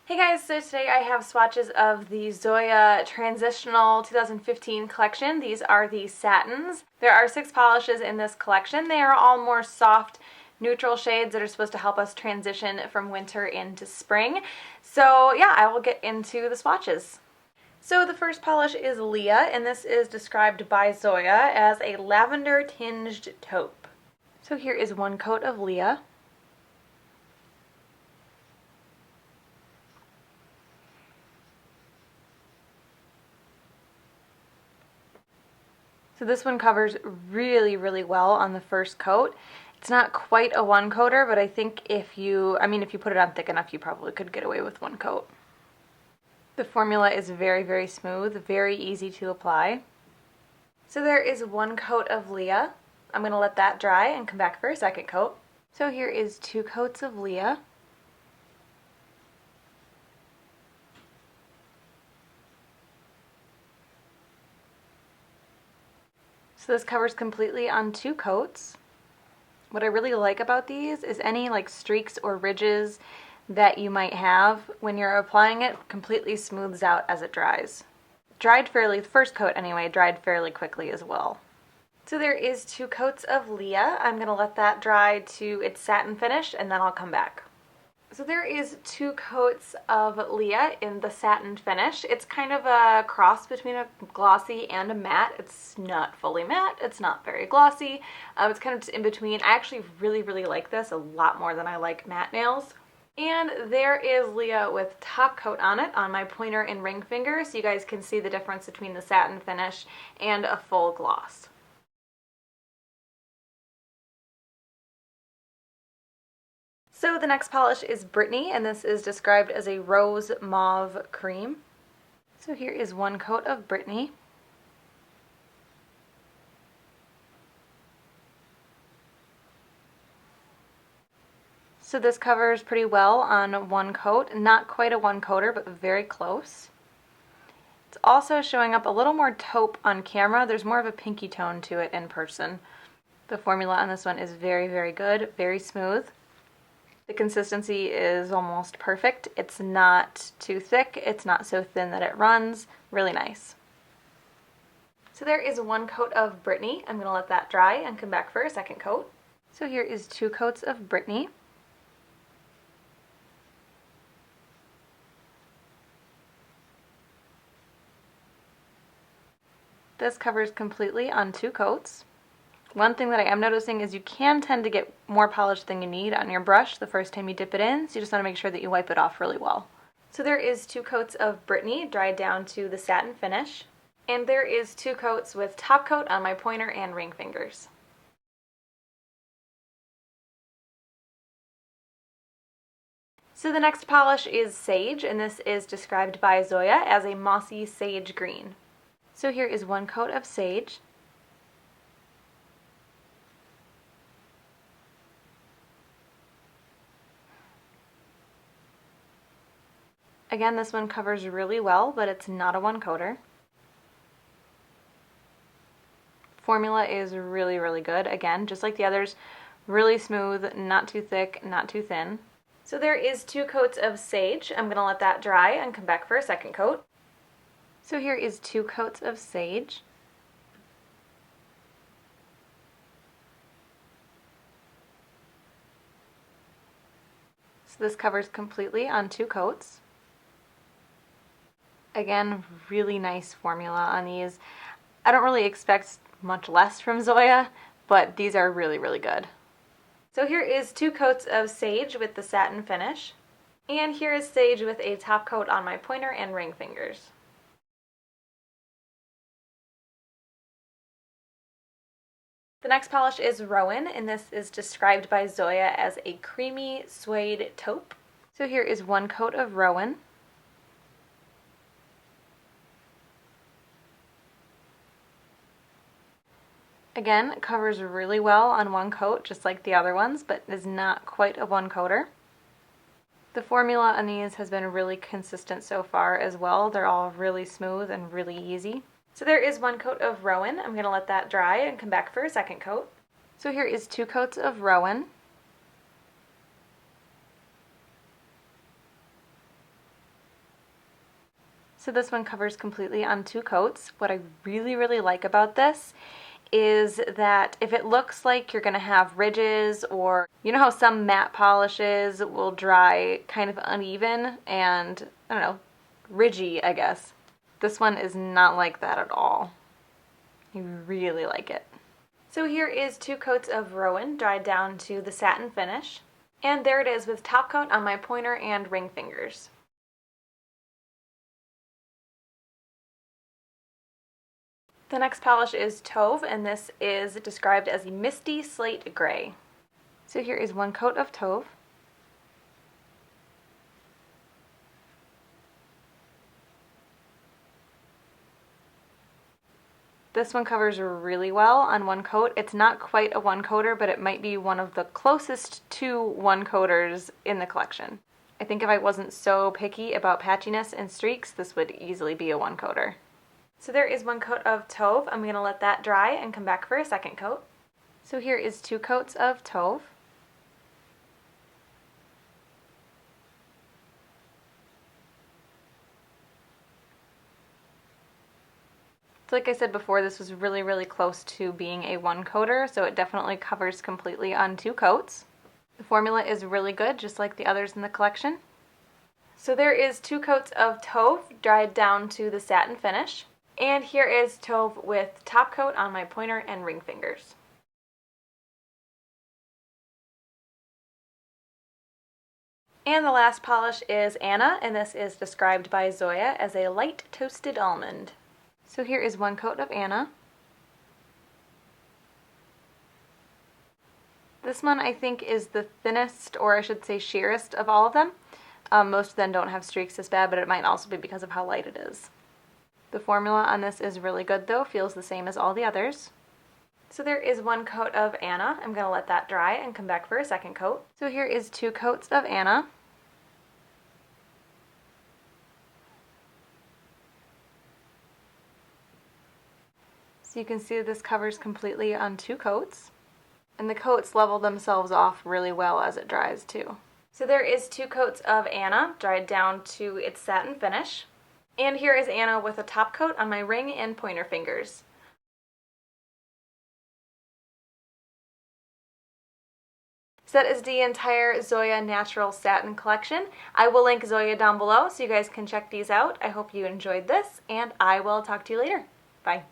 Hey guys, so today I have swatches of the Zoya Transitional 2015 collection. These are the satins. There are 6 polishes in this collection. They are all more soft, neutral shades that are supposed to help us transition from winter into spring. So yeah, I will get into the swatches. So the first polish is Leah, and this is described by Zoya as a lavender tinged taupe. So here is one coat of Leah. So this one covers really well on the first coat. It's not quite a one coater, but I think if you put it on thick enough, you probably could get away with one coat. The formula is very smooth, very easy to apply. So there is one coat of Leah. I'm going to let that dry and come back for a second coat. So here is 2 coats of Leah. So this covers completely on 2 coats. What I really like about these is any like streaks or ridges that you might have when you're applying it completely smooths out as it dries. The first coat anyway, dried fairly quickly as well. So there is 2 coats of Leah. I'm going to let that dry to its satin finish and then I'll come back. So there is 2 coats of Leah in the satin finish. It's kind of a cross between a glossy and a matte. It's not fully matte. It's not very glossy. It's kind of just in between. I actually really like this a lot more than I like matte nails. And there is Leah with top coat on it on my pointer and ring finger, so you guys can see the difference between the satin finish and a full gloss. So the next polish is Brittany, and this is described as a rose mauve cream. So here is one coat of Brittany. So this covers pretty well on one coat. Not quite a one coater, but very close. It's also showing up a little more taupe on camera. There's more of a pinky tone to it in person. The formula on this one is very good, very smooth. The consistency is almost perfect. It's not too thick. It's not so thin that it runs. Really nice. So there is one coat of Brittany. I'm going to let that dry and come back for a second coat. So here is 2 coats of Brittany. This covers completely on 2 coats. One thing that I am noticing is you can tend to get more polish than you need on your brush the first time you dip it in, so you just want to make sure that you wipe it off really well. So there is 2 coats of Brittany dried down to the satin finish, and there is 2 coats with top coat on my pointer and ring fingers. So the next polish is Sage, and this is described by Zoya as a mossy sage green. So here is one coat of Sage. Again, this one covers really well, but it's not a one coater. Formula is really good. Again, just like the others, really smooth, not too thick, not too thin. So there is 2 coats of Sage. I'm going to let that dry and come back for a second coat. So here is 2 coats of Sage. So this covers completely on 2 coats. Again, really nice formula on these. I don't really expect much less from Zoya, but these are really good. So here is 2 coats of Sage with the satin finish. And here is Sage with a top coat on my pointer and ring fingers. The next polish is Rowan, and this is described by Zoya as a creamy suede taupe. So here is one coat of Rowan. Again, it covers really well on one coat, just like the other ones, but is not quite a one coater. The formula on these has been really consistent so far as well. They're all really smooth and really easy. So there is one coat of Rowan. I'm going to let that dry and come back for a second coat. So here is 2 coats of Rowan. So this one covers completely on 2 coats. What I really like about this is that if it looks like you're going to have ridges, or you know how some matte polishes will dry kind of uneven and, I don't know, ridgy, I guess. This one is not like that at all. I really like it. So here is 2 coats of Rowan dried down to the satin finish. And there it is with top coat on my pointer and ring fingers. The next polish is Tove, and this is described as a misty slate gray. So here is 1 coat of Tove. This one covers really well on 1 coat. It's not quite a 1-coater, but it might be one of the closest to 1-coaters in the collection. I think if I wasn't so picky about patchiness and streaks, this would easily be a 1-coater. So there is 1 coat of Tove. I'm going to let that dry and come back for a 2nd coat. So here is 2 coats of Tove. So like I said before, this was really close to being a 1-coater, so it definitely covers completely on 2 coats. The formula is really good, just like the others in the collection. So there is 2 coats of Tove dried down to the satin finish. And here is Tove with top coat on my pointer and ring fingers. And the last polish is Anna, and this is described by Zoya as a light toasted almond. So here is 1 coat of Anna. This one I think is the thinnest, or I should say sheerest, of all of them. Most of them don't have streaks this bad, but it might also be because of how light it is. The formula on this is really good though, feels the same as all the others. So there is 1 coat of Anna. I'm going to let that dry and come back for a 2nd coat. So here is 2 coats of Anna. So you can see this covers completely on 2 coats. And the coats level themselves off really well as it dries too. So there is 2 coats of Anna dried down to its satin finish. And here is Anna with a top coat on my ring and pointer fingers. So that is the entire Zoya Naturel Satin collection. I will link Zoya down below so you guys can check these out. I hope you enjoyed this, and I will talk to you later. Bye.